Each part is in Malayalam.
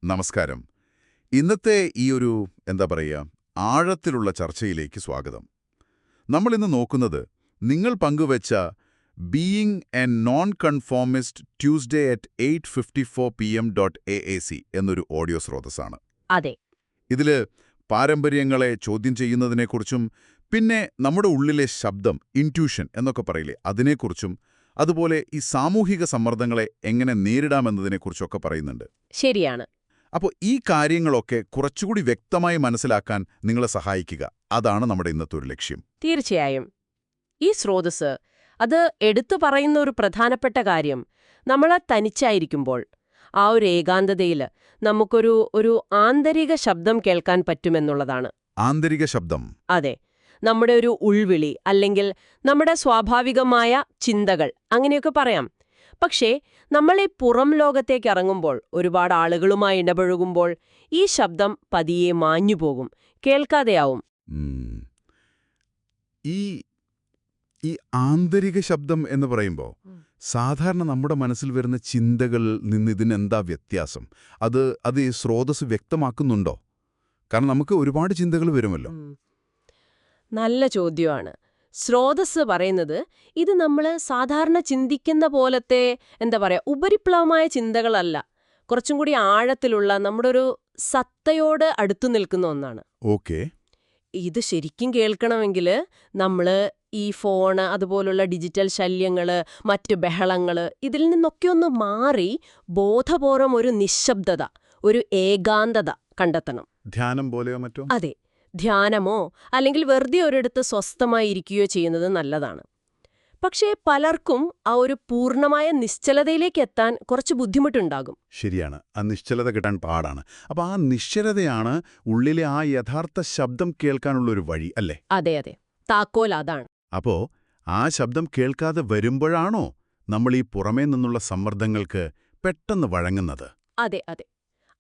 നമസ്കാരം. ഇന്നത്തെ ഈ ഒരു ആഴത്തിലുള്ള ചർച്ചയിലേക്ക് സ്വാഗതം. നമ്മളിന്ന് നോക്കുന്നത് നിങ്ങൾ പങ്കുവച്ച being a non conformist Tuesday at 8:54 PM.AAC എന്നൊരു ഓഡിയോ സ്രോതസ്സാണ്. അതെ. ഇതില് പാരമ്പര്യങ്ങളെ ചോദ്യം ചെയ്യുന്നതിനെക്കുറിച്ചും പിന്നെ നമ്മുടെ ഉള്ളിലെ ശബ്ദം, ഇൻറ്റ്യൂഷൻ എന്നൊക്കെ പറയില്ലേ, അതിനെക്കുറിച്ചും അതുപോലെ ഈ സാമൂഹിക സമ്മർദ്ദങ്ങളെ എങ്ങനെ നേരിടാമെന്നതിനെക്കുറിച്ചൊക്കെ പറയുന്നുണ്ട്. ശരിയാണ്. അപ്പോൾ ഈ കാര്യങ്ങളൊക്കെ കുറച്ചുകൂടി വ്യക്തമായി മനസ്സിലാക്കാൻ നിങ്ങളെ സഹായിക്കുക, അതാണ് നമ്മുടെ ഇന്നത്തെ ഒരു ലക്ഷ്യം. തീർച്ചയായും. ഈ സ്രോതസ് അത് എടുത്തു പറയുന്ന ഒരു പ്രധാനപ്പെട്ട കാര്യം, നമ്മൾ തനിച്ചായിരിക്കുമ്പോൾ ആ ഒരു ഏകാന്തതയിൽ നമുക്കൊരു ആന്തരിക ശബ്ദം കേൾക്കാൻ പറ്റുമെന്നുള്ളതാണ്. ആന്തരിക ശബ്ദം? അതെ. നമ്മുടെ ഒരു ഉൾവിളി, അല്ലെങ്കിൽ നമ്മുടെ സ്വാഭാവികമായ ചിന്തകൾ, അങ്ങനെയൊക്കെ പറയാം. പക്ഷേ നമ്മളെ പുറം ലോകത്തേക്ക് ഇറങ്ങുമ്പോൾ, ഒരുപാട് ആളുകളുമായി ഇടപഴകുമ്പോൾ ഈ ശബ്ദം പതിയെ മാഞ്ഞുപോകും, കേൾക്കാതെയാവും. ഈ ആന്തരിക ശബ്ദം എന്ന് പറയുമ്പോൾ സാധാരണ നമ്മുടെ മനസ്സിൽ വരുന്ന ചിന്തകളിൽ നിന്ന് ഇതിനെന്താ വ്യത്യാസം? അത് ഈ സ്രോതസ് വ്യക്തമാക്കുന്നുണ്ടോ? കാരണം നമുക്ക് ഒരുപാട് ചിന്തകൾ വരുമല്ലോ. നല്ല ചോദ്യമാണ്. സ്രോതസ് പറയുന്നത് ഇത് നമ്മൾ സാധാരണ ചിന്തിക്കുന്ന പോലത്തെ ഉപരിപ്ലവമായ ചിന്തകളല്ല, കുറച്ചും കൂടി ആഴത്തിലുള്ള നമ്മുടെ ഒരു സത്തയോട് അടുത്തു നിൽക്കുന്ന ഒന്നാണ്. ഓക്കേ. ഇത് ശരിക്കും കേൾക്കണമെങ്കിൽ നമ്മൾ ഈ ഫോണ്, അതുപോലുള്ള ഡിജിറ്റൽ ശല്യങ്ങള്, മറ്റു ബഹളങ്ങള്, ഇതിൽ നിന്നൊക്കെ ഒന്ന് മാറി ബോധപൂർവം ഒരു നിശബ്ദത, ഒരു ഏകാന്തത കണ്ടെത്തണം. ധ്യാനം പോലെയോ മറ്റോ? അതെ. ധ്യാനമോ അല്ലെങ്കിൽ വെറുതെ ഒരിടത്ത് സ്വസ്ഥമായി ഇരിക്കുകയോ ചെയ്യുന്നത് നല്ലതാണ്. പക്ഷേ പലർക്കും ആ ഒരു പൂർണ്ണമായ നിശ്ചലതയിലേക്ക് എത്താൻ കുറച്ച് ബുദ്ധിമുട്ടുണ്ടാകും. ശരിയാണ്, ആ നിശ്ചലത കിട്ടാൻ പാടാണ്. അപ്പോൾ ആ നിശ്ചലതയാണ് ഉള്ളിലെ ആ യഥാർത്ഥ ശബ്ദം കേൾക്കാനുള്ളൊരു വഴി, അല്ലേ? അതെ അതെ, താക്കോൽ അതാണ്. അപ്പോൾ ആ ശബ്ദം കേൾക്കാതെ വരുമ്പോഴാണോ നമ്മൾ ഈ പുറമേ നിന്നുള്ള സമ്മർദ്ദങ്ങൾക്ക് പെട്ടെന്ന് വഴങ്ങുന്നത്? അതെ അതെ,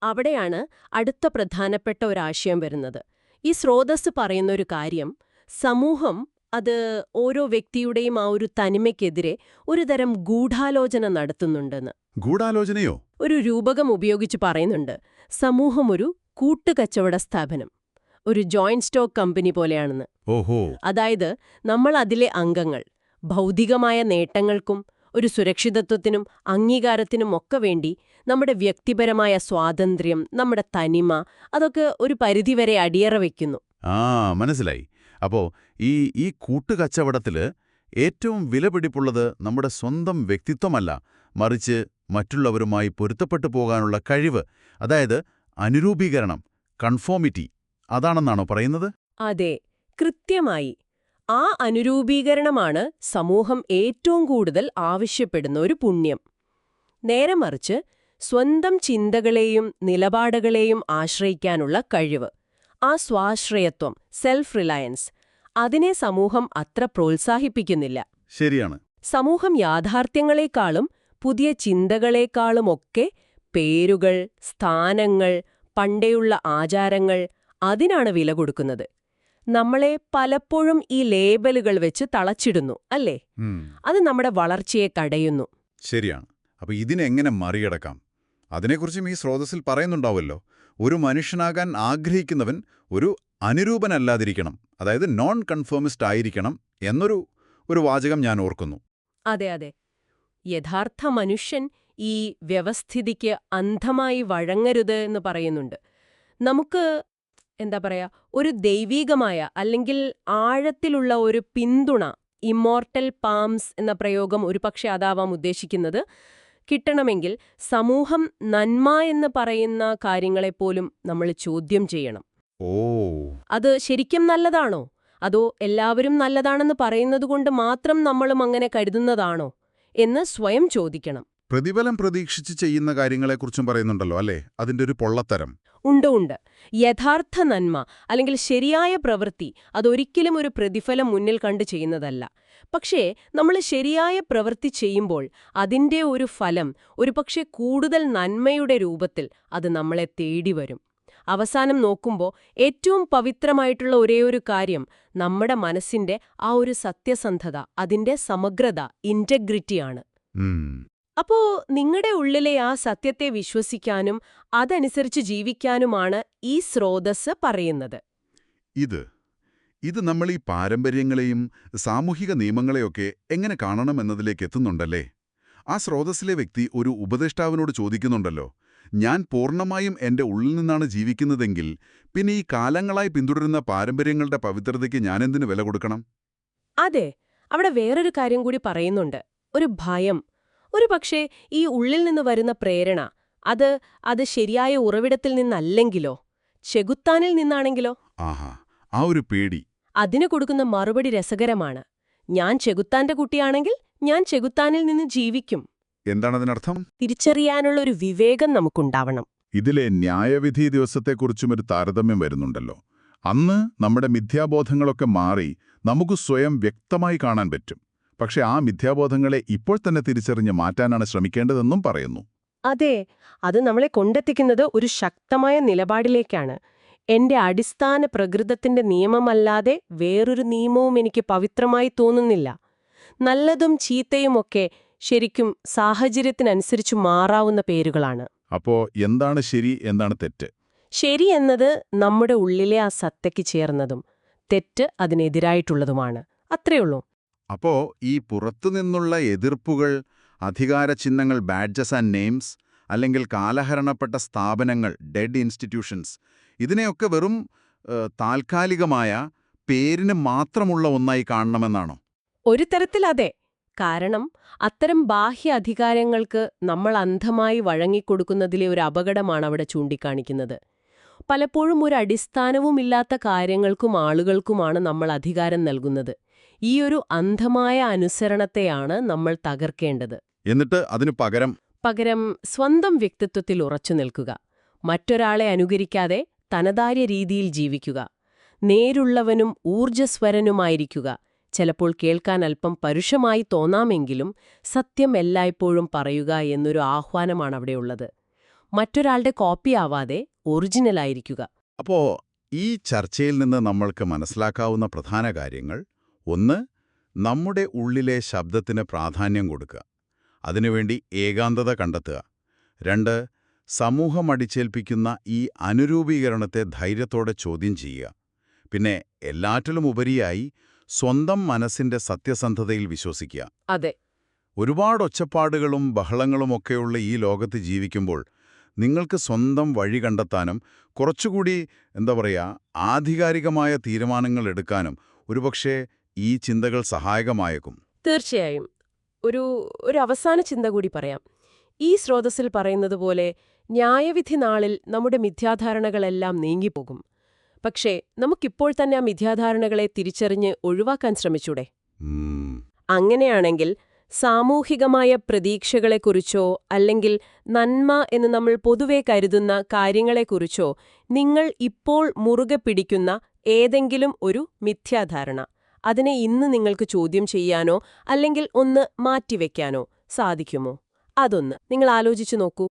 അവിടെയാണ് അടുത്ത പ്രധാനപ്പെട്ട ഒരാശയം വരുന്നത്. ഈ സ്രോതസ് പറയുന്നൊരു കാര്യം, സമൂഹം അത് ഓരോ വ്യക്തിയുടെയും ആ ഒരു തനിമയ്ക്കെതിരെ ഒരുതരം ഗൂഢാലോചന നടത്തുന്നുണ്ടെന്ന്. ഗൂഢാലോചനയോ? ഒരു രൂപകം ഉപയോഗിച്ച് പറയുന്നുണ്ട്. സമൂഹം ഒരു കൂട്ടുകച്ചവട സ്ഥാപനം, ഒരു ജോയിന്റ് സ്റ്റോക്ക് കമ്പനി പോലെയാണെന്ന്. ഓഹോ. അതായത് നമ്മൾ അതിലെ അംഗങ്ങൾ ഭൗതികമായ നേട്ടങ്ങൾക്കും ഒരു സുരക്ഷിതത്വത്തിനും അംഗീകാരത്തിനും ഒക്കെ വേണ്ടി നമ്മുടെ വ്യക്തിപരമായ സ്വാതന്ത്ര്യം, നമ്മുടെ തനിമ, അതൊക്കെ ഒരു പരിധിവരെ അടിയറ വയ്ക്കുന്നു. മനസ്സിലായി. അപ്പോൾ ഈ കൂട്ടുകച്ചവടത്തില് ഏറ്റവും വിലപിടിപ്പുള്ളത് നമ്മുടെ സ്വന്തം വ്യക്തിത്വമല്ല, മറിച്ച് മറ്റുള്ളവരുമായി പൊരുത്തപ്പെട്ടു പോകാനുള്ള കഴിവ്, അതായത് അനുരൂപീകരണം, കൺഫോമിറ്റി, അതാണെന്നാണോ പറയുന്നത്? അതെ, കൃത്യമായി. ആ അനുരൂപീകരണമാണ് സമൂഹം ഏറ്റവും കൂടുതൽ ആവശ്യപ്പെടുന്ന ഒരു പുണ്യം. നേരെ മറിച്ച് സ്വന്തം ചിന്തകളെയും നിലപാടുകളെയും ആശ്രയിക്കാനുള്ള കഴിവ്, ആ സ്വാശ്രയത്വം, സെൽഫ് റിലയൻസ്, അതിനെ സമൂഹം അത്ര പ്രോത്സാഹിപ്പിക്കുന്നില്ല. ശരിയാണ്. സമൂഹം യാഥാർത്ഥ്യങ്ങളെക്കാളും പുതിയ ചിന്തകളെക്കാളുമൊക്കെ പേരുകൾ, സ്ഥാനങ്ങൾ, പണ്ടേയുള്ള ആചാരങ്ങൾ, അതിനാണ് വില കൊടുക്കുന്നത്. നമ്മളെ പലപ്പോഴും ഈ ലേബലുകൾ വെച്ച് തളച്ചിടുന്നു, അല്ലേ? അത് നമ്മുടെ വളർച്ചയെ തടയുന്നു. ശരിയാണ്. അപ്പോൾ ഇതിനെങ്ങനെ മറികടക്കാം? അതിനെക്കുറിച്ചും ഈ സ്രോതസ്സിൽ പറയുന്നുണ്ടാവുമല്ലോ. ഒരു മനുഷ്യനാകാൻ ആഗ്രഹിക്കുന്നവൻ ഒരു അനുരൂപനല്ലാതിരിക്കണം, അതായത് നോൺ കൺഫോമിസ്റ്റ് ആയിരിക്കണം എന്നൊരു വാചകം ഞാൻ ഓർക്കുന്നു. അതെ അതെ, യഥാർത്ഥ മനുഷ്യൻ ഈ വ്യവസ്ഥിതിക്ക് അന്ധമായി വഴങ്ങരുത് എന്ന് പറയുന്നുണ്ട്. നമുക്ക് ഒരു ദൈവീകമായ അല്ലെങ്കിൽ ആഴത്തിലുള്ള ഒരു പിന്തുണ, ഇമ്മോർട്ടൽ പാംസ് എന്ന പ്രയോഗം ഒരുപക്ഷെ അതാവാം ഉദ്ദേശിക്കുന്നത്, കിട്ടണമെങ്കിൽ സമൂഹം നന്മ എന്ന് പറയുന്ന കാര്യങ്ങളെപ്പോലും നമ്മൾ ചോദ്യം ചെയ്യണം. അത് ശരിക്കും നല്ലതാണോ? അതോ എല്ലാവരും നല്ലതാണെന്ന് പറയുന്നതുകൊണ്ട് മാത്രം നമ്മളും അങ്ങനെ കരുതുന്നതാണോ എന്ന് സ്വയം ചോദിക്കണം. പ്രതിഫലം പ്രതീക്ഷിച്ച് ചെയ്യുന്ന കാര്യങ്ങളെക്കുറിച്ചും പറയുന്നുണ്ടല്ലോ, അല്ലേ? അതിന്റെ ഒരു പൊള്ളത്തരം ഉണ്ട്. യഥാർത്ഥ നന്മ അല്ലെങ്കിൽ ശരിയായ പ്രവൃത്തി അതൊരിക്കലും ഒരു പ്രതിഫലം മുന്നിൽ കണ്ടു ചെയ്യുന്നതല്ല. പക്ഷേ നമ്മൾ ശരിയായ പ്രവൃത്തി ചെയ്യുമ്പോൾ അതിൻ്റെ ഒരു ഫലം ഒരുപക്ഷെ കൂടുതൽ നന്മയുടെ രൂപത്തിൽ അത് നമ്മളെ തേടി വരും. അവസാനം നോക്കുമ്പോൾ ഏറ്റവും പവിത്രമായിട്ടുള്ള ഒരേയൊരു കാര്യം നമ്മുടെ മനസ്സിന്റെ ആ ഒരു സത്യസന്ധത, അതിന്റെ സമഗ്രത, ഇന്റഗ്രിറ്റിയാണ്. അപ്പോ നിങ്ങളുടെ ഉള്ളിലെ ആ സത്യത്തെ വിശ്വസിക്കാനും അതനുസരിച്ച് ജീവിക്കാനുമാണ് ഈ സ്രോതസ്സ് പറയുന്നത്. ഇത് നമ്മൾ ഈ പാരമ്പര്യങ്ങളെയും സാമൂഹിക നിയമങ്ങളെയൊക്കെ എങ്ങനെ കാണണമെന്നതിലേക്ക് എത്തുന്നുണ്ടല്ലേ? ആ സ്രോതസ്സിലെ വ്യക്തി ഒരു ഉപദേഷ്ടാവിനോട് ചോദിക്കുന്നുണ്ടല്ലോ, ഞാൻ പൂർണ്ണമായും എന്റെ ഉള്ളിൽ നിന്നാണ് ജീവിക്കുന്നതെങ്കിൽ പിന്നെ ഈ കാലങ്ങളായി പിന്തുടരുന്ന പാരമ്പര്യങ്ങളുടെ പവിത്രതയ്ക്ക് ഞാനെന്തിനു വില കൊടുക്കണം? അതെ, അവിടെ വേറൊരു കാര്യം കൂടി പറയുന്നുണ്ട്. ഒരു ഭയം. പക്ഷേ ഈ ഉള്ളിൽ നിന്ന് വരുന്ന പ്രേരണ അത് ശരിയായ ഉറവിടത്തിൽ നിന്നല്ലെങ്കിലോ, ചെകുത്താനിൽ നിന്നാണെങ്കിലോ? ആഹാ, ആ ഒരു പേടി. അതിന് കൊടുക്കുന്ന മറുപടി രസകരമാണ്. ഞാൻ ചെകുത്താന്റെ കുട്ടിയാണെങ്കിൽ ഞാൻ ചെകുത്താനിൽ നിന്ന് ജീവിക്കും. എന്താണതിനർത്ഥം? തിരിച്ചറിയാനുള്ള ഒരു വിവേകം നമുക്കുണ്ടാവണം. ഇതിലെ ന്യായവിധി ദിവസത്തെക്കുറിച്ചും ഒരു താരതമ്യം വരുന്നുണ്ടല്ലോ. അന്ന് നമ്മുടെ മിഥ്യാബോധങ്ങളൊക്കെ മാറി നമുക്ക് സ്വയം വ്യക്തമായി കാണാൻ പറ്റും. പക്ഷെ ആ മിഥ്യാബോധങ്ങളെ ഇപ്പോൾ തന്നെ തിരിച്ചറിഞ്ഞ് മാറ്റാനാണ് ശ്രമിക്കേണ്ടതെന്നും പറയുന്നു. അതെ, അത് നമ്മളെ കൊണ്ടെത്തിക്കുന്നത് ഒരു ശക്തമായ നിലപാടിലേക്കാണ്. എന്റെ അടിസ്ഥാന പ്രകൃതത്തിന്റെ നിയമമല്ലാതെ വേറൊരു നിയമവും എനിക്ക് പവിത്രമായി തോന്നുന്നില്ല. നല്ലതും ചീത്തയുമൊക്കെ ശരിക്കും സാഹചര്യത്തിനനുസരിച്ച് മാറാവുന്ന പേരുകളാണ്. അപ്പോ എന്താണ് ശരി, എന്താണ് തെറ്റ്? ശരി എന്നത് നമ്മുടെ ഉള്ളിലെ ആ സത്തയ്ക്ക് ചേർന്നതും തെറ്റ് അതിനെതിരായിട്ടുള്ളതുമാണ്. അത്രയുള്ളൂ. അപ്പോ ഈ പുറത്തുനിന്നുള്ള എതിർപ്പുകൾ, അധികാരചിഹ്നങ്ങൾ, ബാഡ്ജസ് ആൻഡ് നെയിംസ്, അല്ലെങ്കിൽ കാലഹരണപ്പെട്ട സ്ഥാപനങ്ങൾ, ഡെഡ് ഇൻസ്റ്റിറ്റ്യൂഷൻസ്, ഇതിനെയൊക്കെ വെറും താൽക്കാലികമായ പേരിന് മാത്രമുള്ള ഒന്നായി കാണണമെന്നാണോ? ഒരു തരത്തിൽ അതെ. കാരണം അത്തരം ബാഹ്യ അധികാരങ്ങൾക്ക് നമ്മൾ അന്ധമായി വഴങ്ങിക്കൊടുക്കുന്നതിലെ ഒരു അപകടമാണ് അവിടെ ചൂണ്ടിക്കാണിക്കുന്നത്. പലപ്പോഴും ഒരു അടിസ്ഥാനവുമില്ലാത്ത കാര്യങ്ങൾക്കും ആളുകൾക്കുമാണ് നമ്മൾ അധികാരം നൽകുന്നത്. ഈ ഒരു അന്ധമായ അനുസരണത്തെയാണ് നമ്മൾ തകർക്കേണ്ടത്. എന്നിട്ട് അതിനു പകരം സ്വന്തം വ്യക്തിത്വത്തിൽ ഉറച്ചു നിൽക്കുക. മറ്റൊരാളെ അനുകരിക്കാതെ തനതാര്യ രീതിയിൽ ജീവിക്കുക. നേരുള്ളവനും ഊർജ്ജസ്വരനുമായിരിക്കുക. ചിലപ്പോൾ കേൾക്കാൻ അല്പം പരുഷമായി തോന്നാമെങ്കിലും സത്യം എല്ലായ്പ്പോഴും പറയുക എന്നൊരു ആഹ്വാനമാണ് അവിടെയുള്ളത്. മറ്റൊരാളുടെ കോപ്പിയാവാതെ ഒറിജിനലായിരിക്കുക. അപ്പോ ഈ ചർച്ചയിൽ നിന്ന് നമ്മൾക്ക് മനസ്സിലാക്കാവുന്ന പ്രധാന കാര്യങ്ങൾ: 1. നമ്മുടെ ഉള്ളിലെ ശബ്ദത്തിന് പ്രാധാന്യം കൊടുക്കുക. അതിനുവേണ്ടി ഏകാന്തത കണ്ടെത്തുക. 2. സമൂഹം അടിച്ചേൽപ്പിക്കുന്ന ഈ അനുരൂപീകരണത്തെ ധൈര്യത്തോടെ ചോദ്യം ചെയ്യുക. പിന്നെ എല്ലാറ്റിലും ഉപരിയായി സ്വന്തം മനസ്സിന്റെ സത്യസന്ധതയിൽ വിശ്വസിക്കുക. അതെ, ഒരുപാട് ഒച്ചപ്പാടുകളും ബഹളങ്ങളുമൊക്കെയുള്ള ഈ ലോകത്ത് ജീവിക്കുമ്പോൾ നിങ്ങൾക്ക് സ്വന്തം വഴി കണ്ടെത്താനും കുറച്ചുകൂടി ആധികാരികമായ തീരുമാനങ്ങൾ എടുക്കാനും ഒരുപക്ഷേ ഈ ചിന്തകൾ സഹായകമായേക്കും. തീർച്ചയായും. ഒരു അവസാന ചിന്ത കൂടി പറയാം. ഈ സ്രോതസ്സിൽ പറയുന്നത് പോലെ ന്യായവിധി നാളിൽ നമ്മുടെ മിഥ്യാധാരണകളെല്ലാം നീങ്ങിപ്പോകും. പക്ഷേ നമുക്കിപ്പോൾ തന്നെ ആ മിഥ്യാധാരണകളെ തിരിച്ചറിഞ്ഞ് ഒഴിവാക്കാൻ ശ്രമിച്ചൂടെ? അങ്ങനെയാണെങ്കിൽ സാമൂഹികമായ പ്രതീക്ഷകളെക്കുറിച്ചോ അല്ലെങ്കിൽ നന്മ എന്ന് നമ്മൾ പൊതുവെ കരുതുന്ന കാര്യങ്ങളെക്കുറിച്ചോ നിങ്ങൾ ഇപ്പോൾ മുറുകെ പിടിക്കുന്ന ഏതെങ്കിലും ഒരു മിഥ്യാധാരണ, അതിനെ ഇന്ന് നിങ്ങൾക്ക് ചോദ്യം ചെയ്യാനോ അല്ലെങ്കിൽ ഒന്ന് മാറ്റിവെക്കാനോ സാധിക്കുമോ? അതൊന്ന് നിങ്ങൾ ആലോചിച്ചു നോക്കൂ.